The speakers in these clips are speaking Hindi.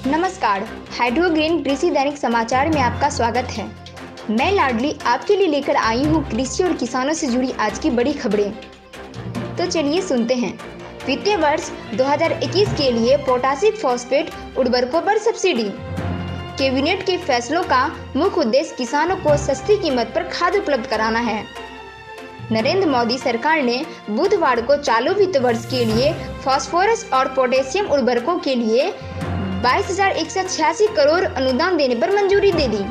नमस्कार, हाइड्रोग्रीन कृषि दैनिक समाचार में आपका स्वागत है। मैं लाडली आपके लिए लेकर आई हूँ कृषि और किसानों से जुड़ी आज की बड़ी खबरें। तो चलिए सुनते हैं। वित्तीय वर्ष 2021 के लिए पोटासिक फॉस्फेट उर्वरकों पर सब्सिडी। कैबिनेट के फैसलों का मुख्य उद्देश्य किसानों को सस्ती कीमत पर खाद उपलब्ध कराना है। नरेंद्र मोदी सरकार ने बुधवार को चालू वित्त वर्ष के लिए फास्फोरस और पोटेशियम उर्वरकों के लिए 22,186 करोड़ अनुदान देने पर मंजूरी दे दी।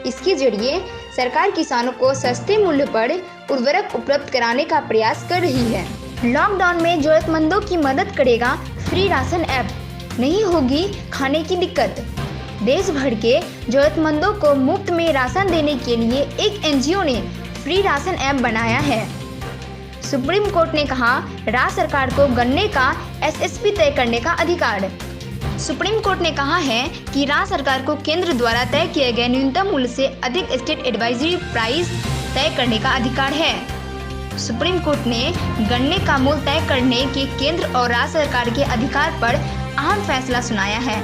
इसके जरिए सरकार किसानों को सस्ते मूल्य पर उर्वरक उपलब्ध कराने का प्रयास कर रही है। लॉकडाउन में जरूरतमंदों की मदद करेगा फ्री राशन ऐप, नहीं होगी खाने की दिक्कत। देश भर के जरूरतमंदों को मुफ्त में राशन देने के लिए एक एनजीओ ने फ्री राशन ऐप बनाया है। सुप्रीम कोर्ट ने कहा, राज्य सरकार को गन्ने का एसएसपी तय करने का अधिकार। सुप्रीम कोर्ट ने कहा है कि राज्य सरकार को केंद्र द्वारा तय किए गए न्यूनतम मूल्य से अधिक स्टेट एडवाइजरी प्राइस तय करने का अधिकार है। सुप्रीम कोर्ट ने गन्ने का मूल्य तय करने के केंद्र और राज्य सरकार के अधिकार पर अहम फैसला सुनाया है।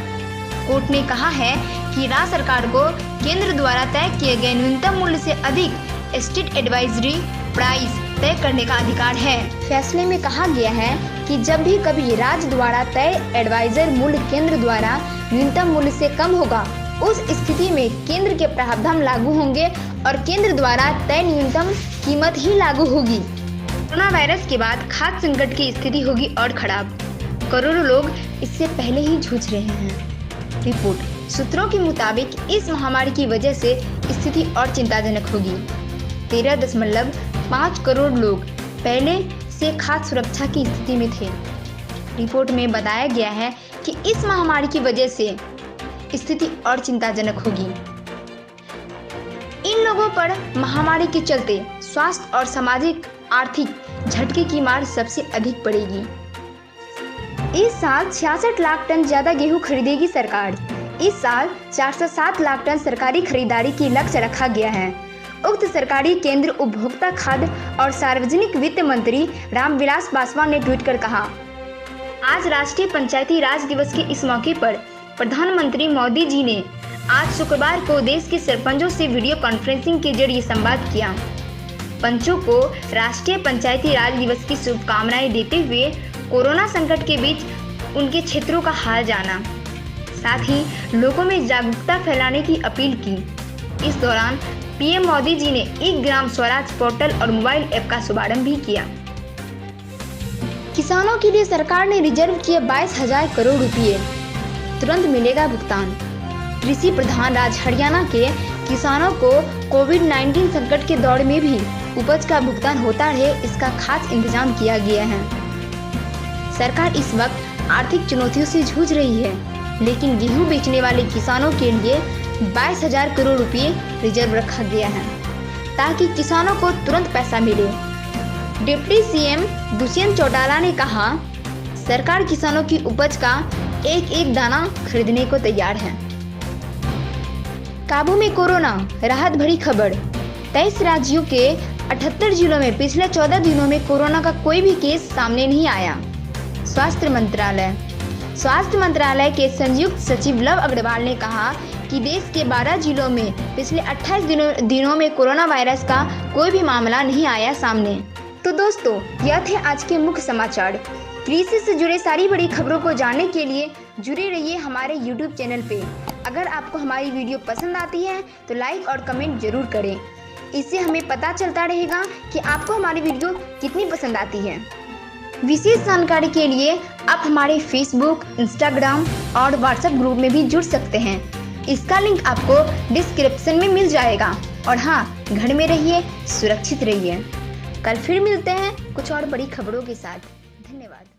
कोर्ट ने कहा है कि राज्य सरकार को केंद्र द्वारा तय किए गए न्यूनतम मूल्य से अधिक स्टेट एडवाइजरी प्राइस तय करने का अधिकार है। फैसले में कहा गया है कि जब भी कभी राज्य द्वारा तय एडवाइजर मूल्य केंद्र द्वारा न्यूनतम मूल्य से कम होगा, उस स्थिति में केंद्र के प्रावधान लागू होंगे और केंद्र द्वारा तय न्यूनतम कीमत ही लागू होगी। कोरोना वायरस के बाद खाद्य संकट की स्थिति होगी और खराब। करोड़ों लोग इससे पहले ही जूझ रहे हैं। रिपोर्ट सूत्रों के मुताबिक इस महामारी की वजह से स्थिति और चिंताजनक होगी। 13.5 करोड़ लोग पहले से खाद्य सुरक्षा की स्थिति में थे। रिपोर्ट में बताया गया है कि इस महामारी की वजह से स्थिति और चिंताजनक होगी। इन लोगों पर महामारी के चलते स्वास्थ्य और सामाजिक आर्थिक झटके की मार सबसे अधिक पड़ेगी। इस साल 66 लाख टन ज्यादा गेहूं खरीदेगी सरकार। इस साल 407 लाख टन सरकारी खरीदारी की लक्ष्य रखा गया है। उक्त सरकारी केंद्र उपभोक्ता खाद्य और सार्वजनिक वित्त मंत्री रामविलास पासवान ने ट्वीट कर कहा, आज राष्ट्रीय पंचायती राज दिवस के इस मौके पर प्रधानमंत्री मोदी जी ने आज शुक्रवार को देश के सरपंचों से वीडियो कॉन्फ्रेंसिंग के जरिए संवाद किया। पंचों को राष्ट्रीय पंचायती राज दिवस की शुभकामनाएं देते हुए कोरोना संकट के बीच उनके क्षेत्रों का हाल जाना, साथ ही लोगों में जागरूकता फैलाने की अपील की। इस दौरान पीएम मोदी जी ने एक ग्राम स्वराज पोर्टल और मोबाइल ऐप का शुभारंभ भी किया। किसानों के लिए सरकार ने रिजर्व किए 22,000 करोड़ रुपए, तुरंत मिलेगा भुगतान। कृषि प्रधान राज्य हरियाणा के किसानों को कोविड-19 संकट के दौर में भी उपज का भुगतान होता रहे, इसका खास इंतजाम किया गया है। सरकार इस वक्त आर्थिक चुनौतियों से जूझ रही है, लेकिन गेहूं बेचने वाले किसानों के लिए 22,000 करोड़ रुपए रिजर्व रखा गया है ताकि किसानों को तुरंत पैसा मिले। डिप्टी सीएम दुष्यंत चौटाला ने कहा, सरकार किसानों की उपज का एक एक दाना खरीदने को तैयार है। काबू में कोरोना, राहत भरी खबर। 23 राज्यों के 78 जिलों में पिछले 14 दिनों में कोरोना का कोई भी केस सामने नहीं आया। स्वास्थ्य मंत्रालय के संयुक्त सचिव लव अग्रवाल ने कहा कि देश के 12 जिलों में पिछले 28 दिनों में कोरोना वायरस का कोई भी मामला नहीं आया सामने। तो दोस्तों, यह थे आज के मुख्य समाचार। कृषि से जुड़े सारी बड़ी खबरों को जानने के लिए जुड़े रहिए हमारे YouTube चैनल पे। अगर आपको हमारी वीडियो पसंद आती है तो लाइक और कमेंट जरूर करें। इससे हमें पता चलता रहेगा कि आपको हमारी वीडियो कितनी पसंद आती है। विशेष जानकारी के लिए आप हमारे फेसबुक, इंस्टाग्राम और व्हाट्सएप ग्रुप में भी जुड़ सकते हैं। इसका लिंक आपको डिस्क्रिप्शन में मिल जाएगा। और हाँ, घर में रहिए, सुरक्षित रहिए। कल फिर मिलते हैं कुछ और बड़ी खबरों के साथ। धन्यवाद।